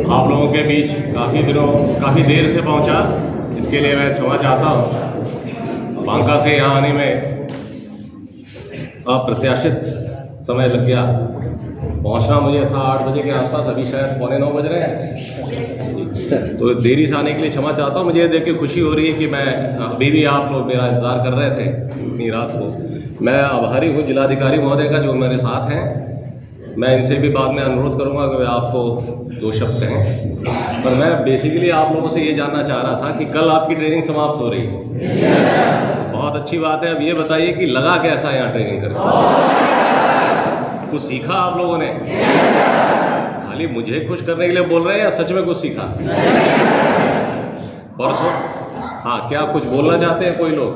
आप लोगों के बीच काफ़ी देर से पहुंचा, इसके लिए मैं क्षमा चाहता हूं। बांका से यहाँ आने में अप्रत्याशित समय लग गया। पहुंचना मुझे था 8 बजे के आसपास, अभी शायद 8:45 बज रहे हैं। तो देरी से आने के लिए क्षमा चाहता हूं। मुझे देख के खुशी हो रही है कि मैं अभी भी आप लोग मेरा इंतज़ार कर रहे थे इतनी रात को। मैं आभारी हूँ जिलाधिकारी महोदय का जो मेरे साथ हैं। मैं इनसे भी बाद में अनुरोध करूंगा कि वे आपको 2 शब्द कहें, पर मैं बेसिकली आप लोगों से ये जानना चाह रहा था कि कल आपकी ट्रेनिंग समाप्त हो रही है। बहुत अच्छी बात है। अब ये बताइए कि लगा कैसा यहाँ ट्रेनिंग करके? कुछ सीखा आप लोगों ने? खाली मुझे खुश करने के लिए बोल रहे हैं या सच में कुछ सीखा? परसों हाँ, क्या कुछ बोलना चाहते हैं कोई लोग?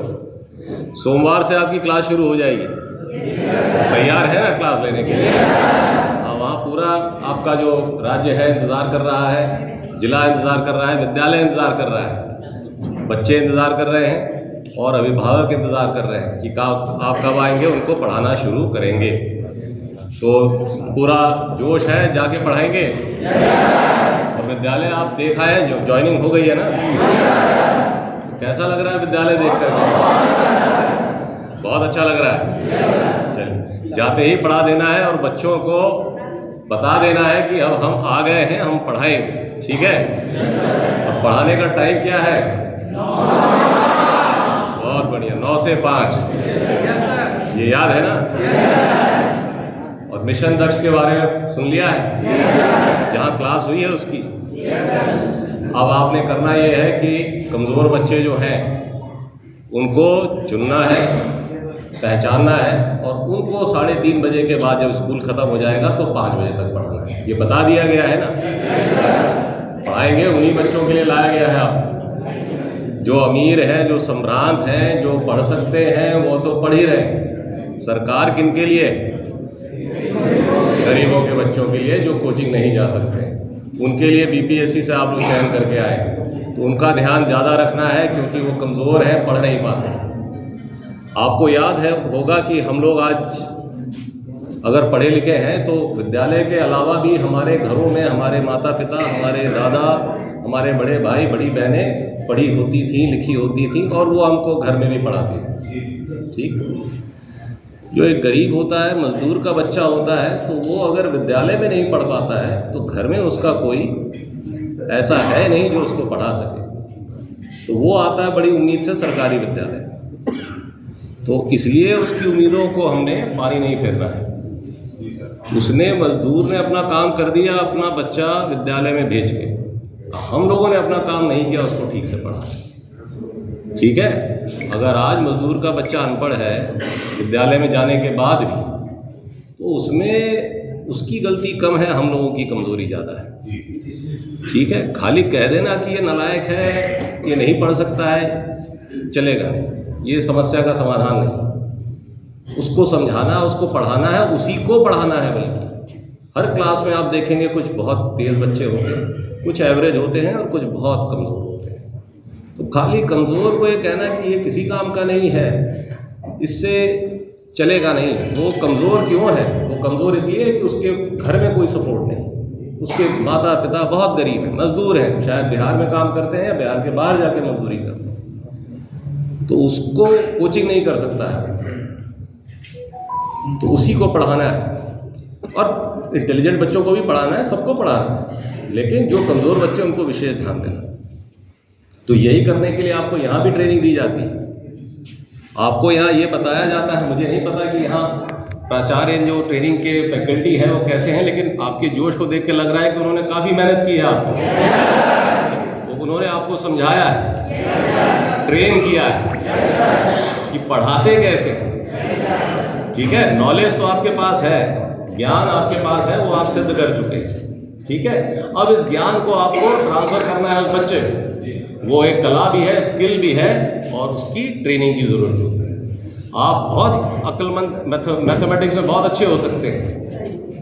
सोमवार से आपकी क्लास शुरू हो जाएगी। तैयार है ना क्लास लेने के लिए? वहाँ पूरा आपका जो राज्य है इंतज़ार कर रहा है, जिला इंतज़ार कर रहा है, विद्यालय इंतज़ार कर रहा है, बच्चे इंतज़ार कर रहे हैं और अभिभावक इंतज़ार कर रहे हैं कि आप कब आएंगे, उनको पढ़ाना शुरू करेंगे। तो पूरा जोश है, जाके पढ़ाएंगे। और विद्यालय आप देखा है, जो ज्वाइनिंग हो गई है ना, कैसा लग रहा है विद्यालय देखकर? बहुत अच्छा लग रहा है। चलिए, जाते ही पढ़ा देना है और बच्चों को बता देना है कि अब हम आ गए हैं, हम पढ़ाएंगे। ठीक है? अब पढ़ाने का टाइम क्या है? बहुत बढ़िया, 9 से 5। ये याद है ना? और मिशन दक्ष के बारे में सुन लिया है, जहाँ क्लास हुई है उसकी। अब आपने करना ये है कि कमज़ोर बच्चे जो हैं उनको चुनना है, पहचानना है और उनको 3:30 बजे के बाद जब स्कूल ख़त्म हो जाएगा तो 5 बजे तक पढ़ाना है। ये बता दिया गया है ना? पढ़ाएंगे, उन्हीं बच्चों के लिए लाया गया है। आप जो अमीर हैं, जो सम्भ्रांत हैं, जो पढ़ सकते हैं, वो तो पढ़ ही रहे। सरकार किन के लिए? गरीबों के बच्चों के लिए, जो कोचिंग नहीं जा सकते, उनके लिए बीपीएससी से आप लोग चयन करके आए। तो उनका ध्यान ज़्यादा रखना है क्योंकि वो कमज़ोर हैं, पढ़ नहीं पाते। आपको याद है होगा कि हम लोग आज अगर पढ़े लिखे हैं तो विद्यालय के अलावा भी हमारे घरों में हमारे माता पिता, हमारे दादा, हमारे बड़े भाई, बड़ी बहनें पढ़ी होती थी, लिखी होती थी और वो हमको घर में भी पढ़ाती थी। ठीक? जो एक गरीब होता है, मजदूर का बच्चा होता है, तो वो अगर विद्यालय में नहीं पढ़ पाता है तो घर में उसका कोई ऐसा है नहीं जो उसको पढ़ा सके। तो वो आता है बड़ी उम्मीद से सरकारी विद्यालय। तो इसलिए उसकी उम्मीदों को हमने पानी नहीं फेरना है। उसने, मजदूर ने अपना काम कर दिया, अपना बच्चा विद्यालय में भेज के। हम लोगों ने अपना काम नहीं किया, उसको ठीक से पढ़ा। ठीक है? अगर आज मजदूर का बच्चा अनपढ़ है विद्यालय में जाने के बाद भी, तो उसमें उसकी गलती कम है, हम लोगों की कमज़ोरी ज़्यादा है। ठीक है? खाली कह देना कि ये नालायक है, ये नहीं पढ़ सकता है, चलेगा, ये समस्या का समाधान नहीं। उसको समझाना, उसको पढ़ाना है, उसी को पढ़ाना है। बल्कि हर क्लास में आप देखेंगे कुछ बहुत तेज़ बच्चे होते हैं, कुछ एवरेज होते हैं और कुछ बहुत कमज़ोर होते हैं। तो खाली कमज़ोर को ये कहना कि ये किसी काम का नहीं है, इससे चलेगा नहीं। वो कमज़ोर क्यों है? वो कमज़ोर इसलिए कि उसके घर में कोई सपोर्ट नहीं, उसके माता पिता बहुत गरीब हैं, मज़दूर हैं, शायद बिहार में काम करते हैं या बिहार के बाहर जाके मजदूरी करते हैं, तो उसको कोचिंग नहीं कर सकता है। तो उसी को पढ़ाना है और इंटेलिजेंट बच्चों को भी पढ़ाना है, सबको पढ़ाना है, लेकिन जो कमज़ोर बच्चे उनको विशेष ध्यान देना। तो यही करने के लिए आपको यहाँ भी ट्रेनिंग दी जाती है। आपको यहाँ ये बताया जाता है, मुझे नहीं पता कि यहाँ प्राचार्य जो ट्रेनिंग के फैकल्टी हैं वो कैसे हैं, लेकिन आपके जोश को देख के लग रहा है कि उन्होंने काफ़ी मेहनत की है आपको। तो उन्होंने आपको समझाया है, ट्रेन किया है कि पढ़ाते कैसे। ठीक है? नॉलेज तो आपके पास है, ज्ञान आपके पास है, वो आप सिद्ध कर चुके हैं। ठीक है? अब इस ज्ञान को आपको ट्रांसफ़र करना है उस बच्चे को। वो एक कला भी है, स्किल भी है और उसकी ट्रेनिंग की ज़रूरत होती है। आप बहुत अक्लमंद, मैथमेटिक्स में बहुत अच्छे हो सकते हैं,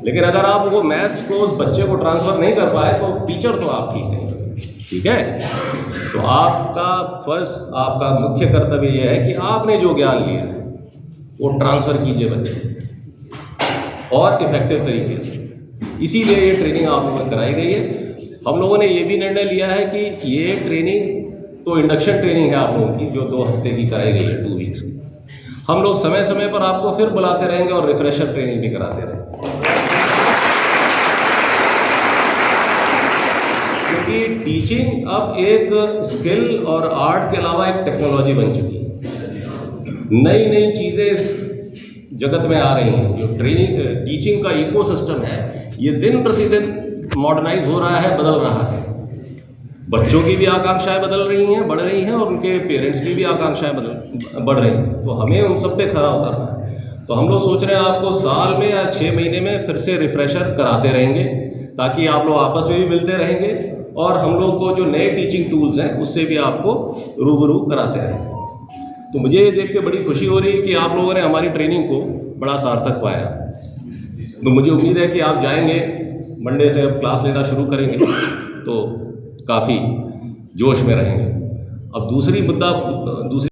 लेकिन अगर आप वो मैथ्स को उस बच्चे को ट्रांसफ़र नहीं कर पाए तो टीचर तो आप ठीक नहीं। ठीक है? तो आपका फ़र्ज़, आपका मुख्य कर्तव्य यह है कि आपने जो ज्ञान लिया है वो ट्रांसफ़र कीजिए बच्चे और इफ़ेक्टिव तरीके से। इसीलिए ये ट्रेनिंग आप लोगों में कराई गई है। हम लोगों ने ये भी निर्णय लिया है कि ये ट्रेनिंग तो इंडक्शन ट्रेनिंग है आप लोगों की, जो 2 हफ्ते की कराई गई है, 2 वीक्स की। हम लोग समय समय पर आपको फिर बुलाते रहेंगे और रिफ्रेशर ट्रेनिंग भी कराते रहेंगे, क्योंकि टीचिंग अब एक स्किल और आर्ट के अलावा एक टेक्नोलॉजी बन चुकी है। नई नई चीज़ें इस जगत में आ रही हैं। जो टीचिंग का इकोसिस्टम है, ये दिन प्रतिदिन मॉडर्नाइज हो रहा है, बदल रहा है। बच्चों की भी आकांक्षाएं बदल रही हैं, बढ़ रही हैं, और उनके पेरेंट्स की भी आकांक्षाएं बढ़ रही हैं। तो हमें उन सब पे खरा उतरना है। तो हम लोग सोच रहे हैं आपको साल में या 6 महीने में फिर से रिफ्रेशर कराते रहेंगे, ताकि आप लोग आपस में भी मिलते रहेंगे और हम लोग को जो नए टीचिंग टूल्स हैं उससे भी आपको रूबरू कराते रहेंगे। तो मुझे ये देख के बड़ी खुशी हो रही है कि आप लोगों ने हमारी ट्रेनिंग को बड़ा सार्थक पाया। तो मुझे उम्मीद है कि आप जाएंगे, मंडे से अब क्लास लेना शुरू करेंगे तो काफ़ी जोश में रहेंगे। अब दूसरी